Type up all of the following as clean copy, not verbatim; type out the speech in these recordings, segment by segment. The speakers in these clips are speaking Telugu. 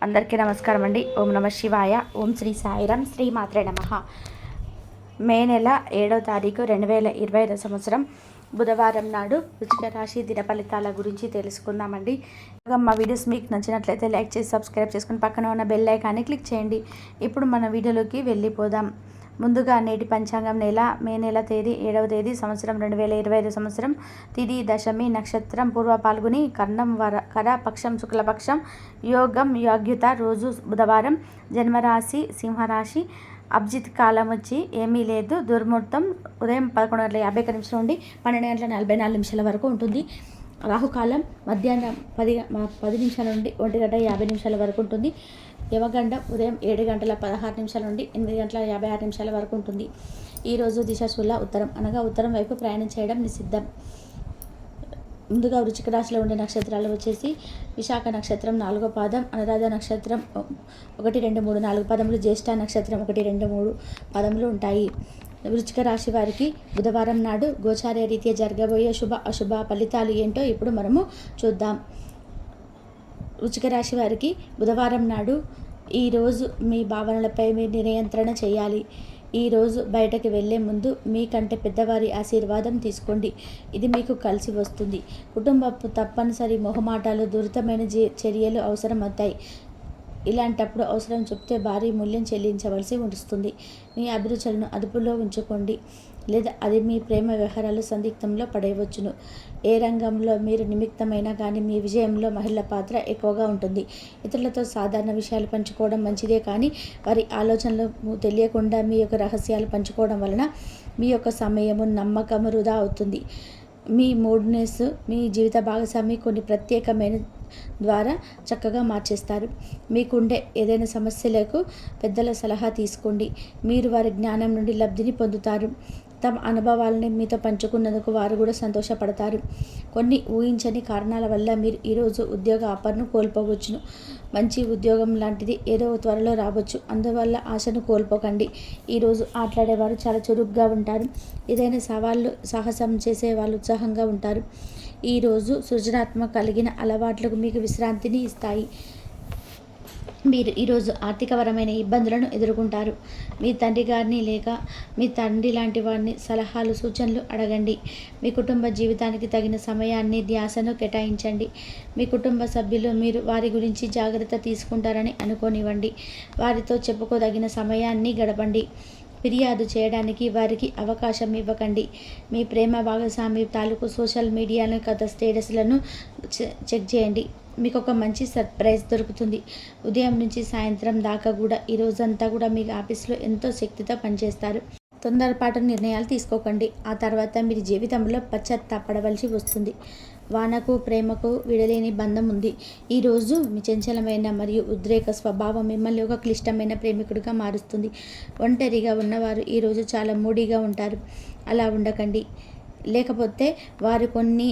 అందరికీ నమస్కారం అండి. ఓం నమ శివాయ. ఓం శ్రీ సాయిరామ్. శ్రీ మాత్రే నమః. మే నెల 7వ తారీఖు 2025 సంవత్సరం బుధవారం నాడు వృశ్చిక రాశి దిన ఫలితాల గురించి తెలుసుకుందామండి. మా వీడియోస్ మీకు నచ్చినట్లయితే లైక్ చేసి సబ్స్క్రైబ్ చేసుకుని పక్కన ఉన్న బెల్ ఐకాన్ని క్లిక్ చేయండి. ఇప్పుడు మన వీడియోలోకి వెళ్ళిపోదాం. ముందుగా నేటి పంచాంగం మే నెల తేదీ 7వ తేదీ సంవత్సరం 2025 సంవత్సరం తిథి దశమి నక్షత్రం పూర్వ పాల్గొని కర్ణం కర పక్షం శుక్లపక్షం యోగం యోగ్యత రోజు బుధవారం జన్మరాశి సింహరాశి అభిజిత్ కాలం వచ్చి ఏమీ లేదు. దుర్ముహూర్తం ఉదయం 11:51 నుండి 12:44 వరకు ఉంటుంది. రాహుకాలం మధ్యాహ్నం 10 నిమిషాల నుండి 1:50 వరకు ఉంటుంది. యమగండం ఉదయం 7:16 నుండి 8:56 వరకు ఉంటుంది. ఈరోజు దిశాశూల ఉత్తరం అనగా ఉత్తరం వైపు ప్రయాణం చేయడం నిషిద్ధం. ముందుగా వృశ్చిక రాశిలో ఉండే నక్షత్రాలు వచ్చేసి విశాఖ నక్షత్రం 4వ పాదం, అనురాధ నక్షత్రం 1, 2, 3, 4 పదములు, జ్యేష్ఠ నక్షత్రం 1, 2, 3 పదములు ఉంటాయి. వృశ్చిక రాశి వారికి బుధవారం నాడు గోచార రీత్యా జరగబోయే శుభ అశుభ ఫలితాలు ఏంటో ఇప్పుడు మనము చూద్దాం. వృశ్చిక రాశి వారికి బుధవారం నాడు ఈరోజు మీ భావనలపై మీరు నియంత్రణ చేయాలి. ఈరోజు బయటకు వెళ్ళే ముందు మీకంటే పెద్దవారి ఆశీర్వాదం తీసుకోండి. ఇది మీకు కలిసి వస్తుంది. కుటుంబపు తప్పనిసరి మొహమాటాలు దురితమైన చర్యలు అవసరం అవుతాయి. ఇలాంటప్పుడు అవసరం చెప్తే భారీ మూల్యం చెల్లించవలసి వస్తుంది. మీ అభిరుచులను అదుపులో ఉంచుకోండి, లేదా అది మీ ప్రేమ వ్యవహారాలు సందిగ్ధంలో పడేయవచ్చును. ఏ రంగంలో మీరు నిమిత్తమైనా కానీ మీ విజయంలో మహిళల పాత్ర ఎక్కువగా ఉంటుంది. ఇతరులతో సాధారణ విషయాలు పంచుకోవడం మంచిదే, కానీ వారి ఆలోచనలు తెలియకుండా మీ యొక్క రహస్యాలు పంచుకోవడం వలన మీ యొక్క సమయము నమ్మకము వృధా అవుతుంది. మీ మూడ్నెస్ మీ జీవిత భాగస్వామి కొన్ని ప్రత్యేకమైన ద్వారా చక్కగా మార్చేస్తారు. మీకుండే ఏదైనా సమస్యలకు పెద్దల సలహా తీసుకోండి. మీరు వారి జ్ఞానం నుండి లబ్ధిని పొందుతారు. తమ అనుభవాలని మీతో పంచుకున్నందుకు వారు కూడా సంతోషపడతారు. కొన్ని ఊహించని కారణాల వల్ల మీరు ఈరోజు ఉద్యోగ ఆఫర్ను కోల్పోవచ్చును. మంచి ఉద్యోగం లాంటిది ఏదో త్వరలో రావచ్చు. అందువల్ల ఆశను కోల్పోకండి. ఈరోజు ఆటలాడేవారు చాలా చురుగ్గా ఉంటారు. ఏదైనా సవాళ్ళు సాహసం చేసే వాళ్ళు ఉత్సాహంగా ఉంటారు. ఈరోజు సృజనాత్మక కలిగిన అలవాట్లకు మీకు విశ్రాంతిని ఇస్తాయి. మీరు ఈరోజు ఆర్థికపరమైన ఇబ్బందులను ఎదుర్కొంటారు. మీ తండ్రి గారిని లేక మీ తండ్రి లాంటి వారిని సలహాలు సూచనలు అడగండి. మీ కుటుంబ జీవితానికి తగిన సమయాన్ని ధ్యాసను కేటాయించండి. మీ కుటుంబ సభ్యులు మీరు వారి గురించి జాగ్రత్త తీసుకుంటారని అనుకోనివ్వండి. వారితో చెప్పుకోదగిన సమయాన్ని గడపండి. ఫిర్యాదు చేయడానికి వారికి అవకాశం ఇవ్వకండి. మీ ప్రేమ భాగస్వామి తాలూకు సోషల్ మీడియాను గత స్టేటస్లను చెక్ చేయండి. మీకు ఒక మంచి సర్ప్రైజ్ దొరుకుతుంది. ఉదయం నుంచి సాయంత్రం దాకా కూడా ఈ రోజంతా కూడా మీ ఆఫీస్లో ఎంతో శక్తితో పనిచేస్తారు. తొందరపాటు నిర్ణయాలు తీసుకోకండి. ఆ తర్వాత మీరు జీవితంలో పశ్చాత్తాపడవలసి వస్తుంది. వానకు ప్రేమకు విడలేని బంధం ఉంది. ఈరోజు మీ చంచలమైన మరియు ఉద్రేక స్వభావం మిమ్మల్ని ఒక క్లిష్టమైన ప్రేమికుడిగా మారుస్తుంది. ఒంటరిగా ఉన్నవారు ఈరోజు చాలా మూడీగా ఉంటారు. అలా ఉండకండి, లేకపోతే వారు కొన్ని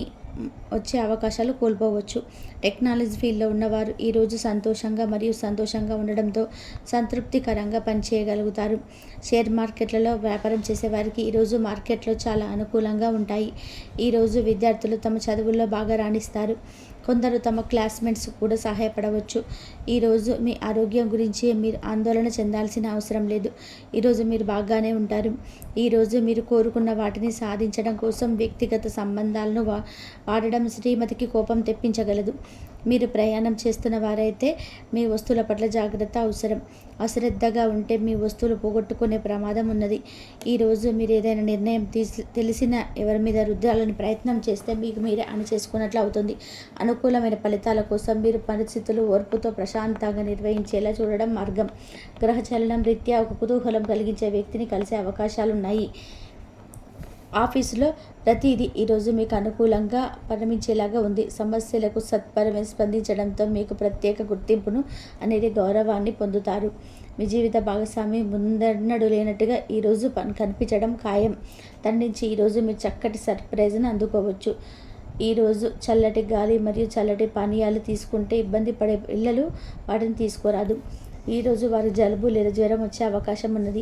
వచ్చే అవకాశాలు కోల్పోవచ్చు. టెక్నాలజీ ఫీల్డ్లో ఉన్నవారు ఈరోజు సంతోషంగా ఉండడంతో సంతృప్తికరంగా పనిచేయగలుగుతారు. షేర్ మార్కెట్లలో వ్యాపారం చేసేవారికి ఈరోజు మార్కెట్లో చాలా అనుకూలంగా ఉంటాయి. ఈరోజు విద్యార్థులు తమ చదువుల్లో బాగా రాణిస్తారు. కొందరు తమ క్లాస్మేట్స్ కూడా సహాయపడవచ్చు. ఈరోజు మీ ఆరోగ్యం గురించి మీరు ఆందోళన చెందాల్సిన అవసరం లేదు. ఈరోజు మీరు బాగానే ఉంటారు. ఈరోజు మీరు కోరుకున్న వాటిని సాధించడం కోసం వ్యక్తిగత సంబంధాలను వాడడం శ్రీమతికి కోపం తెప్పించగలదు. మీరు ప్రయాణం చేస్తున్న వారైతే మీ వస్తువుల పట్ల జాగ్రత్త అవసరం. అశ్రద్ధగా ఉంటే మీ వస్తువులు పోగొట్టుకునే ప్రమాదం ఉన్నది. ఈరోజు మీరు ఏదైనా నిర్ణయం తెలిసిన ఎవరి మీద రుద్దాలని ప్రయత్నం చేస్తే మీకు మీరే చేసుకున్నట్లు అవుతుంది. అనుకూలమైన ఫలితాల కోసం మీరు పరిస్థితులు ఓర్పుతో ప్రశాంతంగా నిర్వహించేలా చూడడం మార్గం. గ్రహచలనం రీత్యా ఒక కుతూహలం కలిగించే వ్యక్తిని కలిసే అవకాశాలున్నాయి. ఆఫీసులో ప్రతిదీ ఈరోజు మీకు అనుకూలంగా పరిణమించేలాగా ఉంది. సమస్యలకు సత్వరమే స్పందించడంతో మీకు ప్రత్యేక గుర్తింపును అనేది గౌరవాన్ని పొందుతారు. మీ జీవిత భాగస్వామి ముందన్నడు లేనట్టుగా ఈరోజు కనిపించడం ఖాయం. తన నుంచి ఈరోజు మీరు చక్కటి సర్ప్రైజ్ను అందుకోవచ్చు. ఈరోజు చల్లటి గాలి మరియు చల్లటి పానీయాలు తీసుకుంటే ఇబ్బంది పడే పిల్లలు వాటిని తీసుకోరాదు. ఈరోజు వారి జలుబు లేదా జ్వరం వచ్చే అవకాశం ఉన్నది.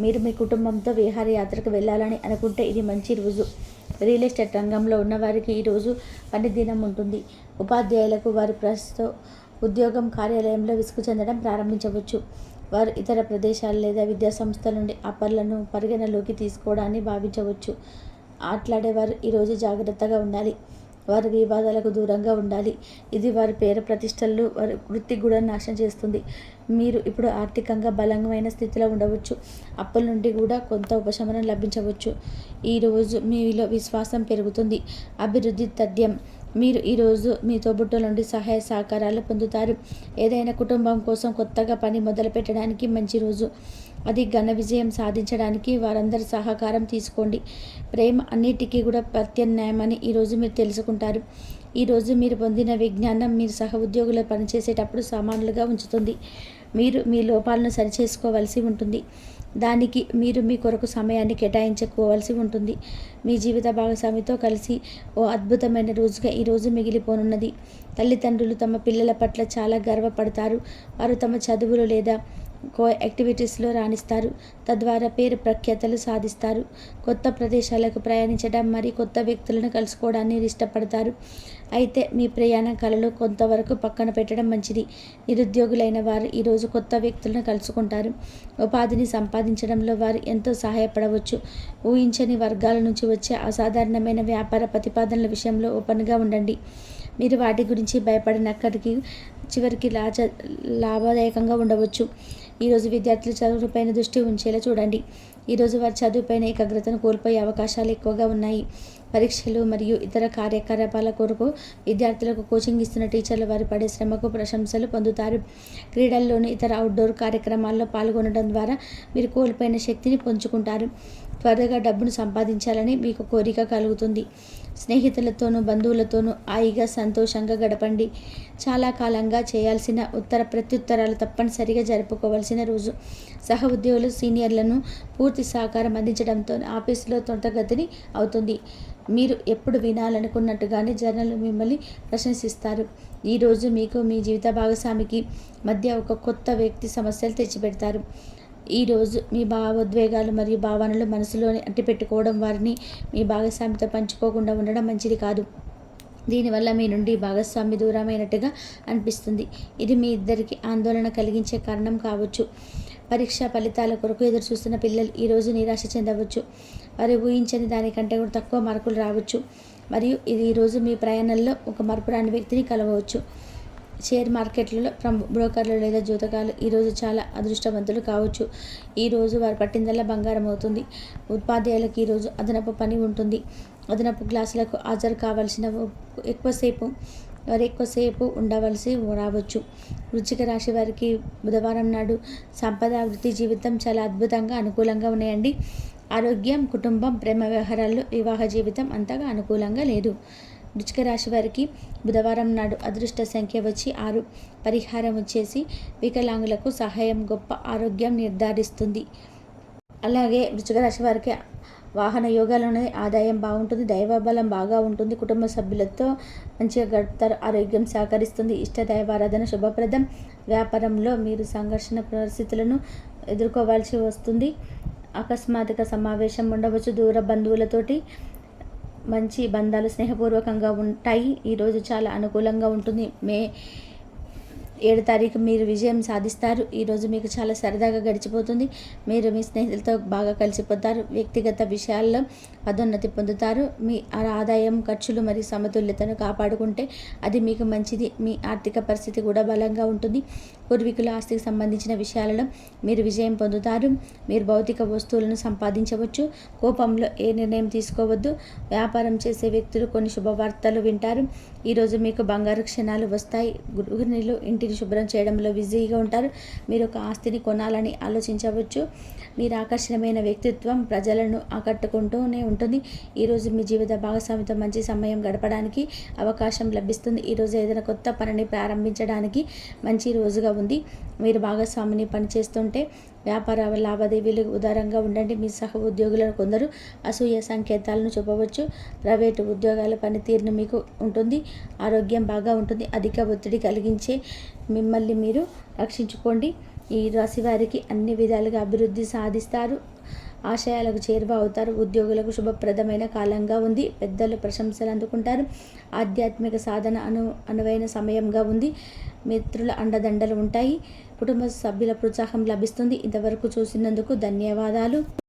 మీరు మీ కుటుంబంతో విహారయాత్రకు వెళ్ళాలని అనుకుంటే ఇది మంచి రోజు. రియల్ ఎస్టేట్ రంగంలో ఉన్నవారికి ఈరోజు పని దినం ఉంటుంది. ఉపాధ్యాయులకు వారి ఉద్యోగం కార్యాలయంలో విసుగు చెందడం ప్రారంభించవచ్చు. వారు ఇతర ప్రదేశాలు లేదా విద్యా సంస్థల నుండి ఆఫర్లను పరిగణలోకి తీసుకోవడాన్ని భావించవచ్చు. ఆటలాడేవారు ఈరోజు జాగ్రత్తగా ఉండాలి. వారి వివాదాలకు దూరంగా ఉండాలి. ఇది వారి పేరు ప్రతిష్టలు, వారి వృత్తి కూడా నాశనం చేస్తుంది. మీరు ఇప్పుడు ఆర్థికంగా బలమైన స్థితిలో ఉండవచ్చు. అప్పుల నుండి కూడా కొంత ఉపశమనం లభించవచ్చు. ఈరోజు మీలో విశ్వాసం పెరుగుతుంది. అభివృద్ధి తథ్యం. మీరు ఈరోజు మీ తోబుట్టుల నుండి సహాయ సహకారాలు పొందుతారు. ఏదైనా కుటుంబం కోసం కొత్తగా పని మొదలు పెట్టడానికి మంచి రోజు. అది ఘన విజయం సాధించడానికి వారందరి సహకారం తీసుకోండి. ప్రేమ అన్నిటికీ కూడా ప్రత్యామ్నాయమని ఈరోజు మీరు తెలుసుకుంటారు. ఈరోజు మీరు పొందిన విజ్ఞానం మీరు సహ ఉద్యోగులు పనిచేసేటప్పుడు సమానులుగా ఉంచుతుంది. మీరు మీ లోపాలను సరిచేసుకోవాల్సి ఉంటుంది. దానికి మీరు మీ కొరకు సమయాన్ని కేటాయించుకోవాల్సి ఉంటుంది. మీ జీవిత భాగస్వామితో కలిసి ఓ అద్భుతమైన రోజుగా ఈరోజు మిగిలిపోనున్నది. తల్లిదండ్రులు తమ పిల్లల పట్ల చాలా గర్వపడతారు. వారు తమ చదువులు లేదా యాక్టివిటీస్లో రాణిస్తారు. తద్వారా పేరు ప్రఖ్యాతలు సాధిస్తారు. కొత్త ప్రదేశాలకు ప్రయాణించడం మరియు కొత్త వ్యక్తులను కలుసుకోవడాన్ని ఇష్టపడతారు. అయితే మీ ప్రయాణ కళలో కొంతవరకు పక్కన పెట్టడం మంచిది. నిరుద్యోగులైన వారు ఈరోజు కొత్త వ్యక్తులను కలుసుకుంటారు. ఉపాధిని సంపాదించడంలో వారు ఎంతో సహాయపడవచ్చు. ఊహించని వర్గాల నుంచి వచ్చే అసాధారణమైన వ్యాపార ప్రతిపాదనల విషయంలో ఓపెన్గా ఉండండి. మీరు వాటి గురించి భయపడినక్కడికి చివరికి లాభదాయకంగా ఉండవచ్చు. ఈరోజు విద్యార్థులు చదువుపైన దృష్టి ఉంచేలా చూడండి. ఈరోజు వారి చదువుపైన ఏకాగ్రతను కోల్పోయే అవకాశాలు ఎక్కువగా ఉన్నాయి. పరీక్షలు మరియు ఇతర కార్యకలాపాల కొరకు విద్యార్థులకు కోచింగ్ ఇస్తున్న టీచర్లు వారి పడే శ్రమకు ప్రశంసలు పొందుతారు. క్రీడల్లోని ఇతర అవుట్డోర్ కార్యక్రమాల్లో పాల్గొనడం ద్వారా మీరు కోల్పోయిన శక్తిని పుంజుకుంటారు. త్వరగా డబ్బును సంపాదించాలని మీకు కోరిక కలుగుతుంది. స్నేహితులతోనూ బంధువులతోనూ హాయిగా సంతోషంగా గడపండి. చాలా కాలంగా చేయాల్సిన ప్రత్యుత్తరాలు తప్పనిసరిగా జరుపుకోవాల్సిన రోజు. సహ ఉద్యోగులు సీనియర్లను పూర్తి సహకారం అందించడంతో ఆఫీసులో త్వరితగతిని అవుతుంది. మీరు ఎప్పుడు వినాలనుకున్నట్టుగానే జనాలు మిమ్మల్ని ప్రశంసిస్తారు. ఈరోజు మీకు మీ జీవిత భాగస్వామికి మధ్య ఒక కొత్త వ్యక్తి సమస్యలు తెచ్చిపెడతారు. ఈరోజు మీ భావోద్వేగాలు మరియు భావనలు మనసులోని అంటిపెట్టుకోవడం, వారిని మీ భాగస్వామితో పంచుకోకుండా ఉండడం మంచిది కాదు. దీనివల్ల మీ నుండి భాగస్వామి దూరమైనట్టుగా అనిపిస్తుంది. ఇది మీ ఇద్దరికి ఆందోళన కలిగించే కారణం కావచ్చు. పరీక్షా ఫలితాల కొరకు ఎదురు చూస్తున్న పిల్లలు ఈరోజు నిరాశ చెందవచ్చు. వారు ఊహించని దానికంటే కూడా తక్కువ మార్కులు రావచ్చు. మరియు ఇది ఈరోజు మీ ప్రయాణంలో ఒక మరపురాని వ్యక్తిని కలవచ్చు. షేర్ మార్కెట్లలో బ్రోకర్లు లేదా జూతకాలు ఈరోజు చాలా అదృష్టవంతులు కావచ్చు. ఈరోజు వారు పట్టిందల్లా బంగారం అవుతుంది. ఉపాధ్యాయులకు ఈరోజు అదనపు పని ఉంటుంది. అదనపు క్లాసులకు హాజరు కావాల్సిన ఎక్కువసేపు ఉండవలసి రావచ్చు. వృశ్చిక రాశి వారికి బుధవారం నాడు సంపద, వృత్తి జీవితం చాలా అద్భుతంగా అనుకూలంగా ఉన్నాయండి. ఆరోగ్యం, కుటుంబం, ప్రేమ వ్యవహారాల్లో వివాహ జీవితం అంతగా అనుకూలంగా లేదు. వృశ్చిక రాశి వారికి బుధవారం నాడు అదృష్ట సంఖ్య వచ్చి 6. పరిహారం వచ్చేసి వికలాంగులకు సహాయం గొప్ప ఆరోగ్యం నిర్ధారిస్తుంది. అలాగే వృశ్చిక రాశి వారికి వాహన యోగాలోనే ఆదాయం బాగుంటుంది. దైవబలం బాగా ఉంటుంది. కుటుంబ సభ్యులతో మంచిగా గడుపుతారు. ఆరోగ్యం సహకరిస్తుంది. ఇష్ట దైవారాధన శుభప్రదం. వ్యాపారంలో మీరు సంఘర్షణ పరిస్థితులను ఎదుర్కోవాల్సి వస్తుంది. అకస్మాత్తుగా సమావేశం ఉండవచ్చు. దూర బంధువులతోటి మంచి బంధాలు స్నేహపూర్వకంగా ఉంటాయి. ఈరోజు చాలా అనుకూలంగా ఉంటుంది. మే 7 తారీఖు మీరు విజయం సాధిస్తారు. ఈరోజు మీకు చాలా సరదాగా గడిచిపోతుంది. మీరు మీ స్నేహితులతో బాగా కలిసిపోతారు. వ్యక్తిగత విషయాల్లో పదోన్నతి పొందుతారు. మీ ఆదాయం, ఖర్చులు మరియు సమతుల్యతను కాపాడుకుంటే అది మీకు మంచిది. మీ ఆర్థిక పరిస్థితి కూడా బలంగా ఉంటుంది. పూర్వీకుల ఆస్తికి సంబంధించిన విషయాలలో మీరు విజయం పొందుతారు. మీరు భౌతిక వస్తువులను సంపాదించవచ్చు. కోపంలో ఏ నిర్ణయం తీసుకోవద్దు. వ్యాపారం చేసే వ్యక్తులు కొన్ని శుభవార్తలు వింటారు. ఈరోజు మీకు బంగారు క్షణాలు వస్తాయి. గృహిణులు ఇంటిని శుభ్రం చేయడంలో బిజీగా ఉంటారు. మీరు ఒక ఆస్తిని కొనాలని ఆలోచించవచ్చు. మీరు ఆకర్షణీయమైన వ్యక్తిత్వం ప్రజలను ఆకట్టుకుంటూనే ఉంటుంది. ఈరోజు మీ జీవిత భాగస్వామితో మంచి సమయం గడపడానికి అవకాశం లభిస్తుంది. ఈరోజు ఏదైనా కొత్త పనిని ప్రారంభించడానికి మంచి రోజుగా ఉంది. మీరు భాగస్వామిని పనిచేస్తుంటే వ్యాపార లావాదేవీలు ఉదారంగా ఉండండి. మీ సహ ఉద్యోగులను కొందరు అసూయ సంకేతాలను చూపవచ్చు. ప్రైవేటు ఉద్యోగాల పనితీరును మీకు ఉంటుంది. ఆరోగ్యం బాగా ఉంటుంది. అధిక ఒత్తిడి కలిగించే మిమ్మల్ని మీరు రక్షించుకోండి. ఈ రాశి వారికి అన్ని విధాలుగా అభివృద్ధి సాధిస్తారు. ఆశయాలకు చేరువ అవుతారు. ఉద్యోగులకు శుభప్రదమైన కాలంగా ఉంది. పెద్దలు ప్రశంసలు అందుకుంటారు. ఆధ్యాత్మిక సాధన అనువైన సమయంగా ఉంది. మిత్రుల అండదండలు ఉంటాయి. కుటుంబ సభ్యుల ప్రోత్సాహం లభిస్తుంది. ఇంతవరకు చూసినందుకు ధన్యవాదాలు.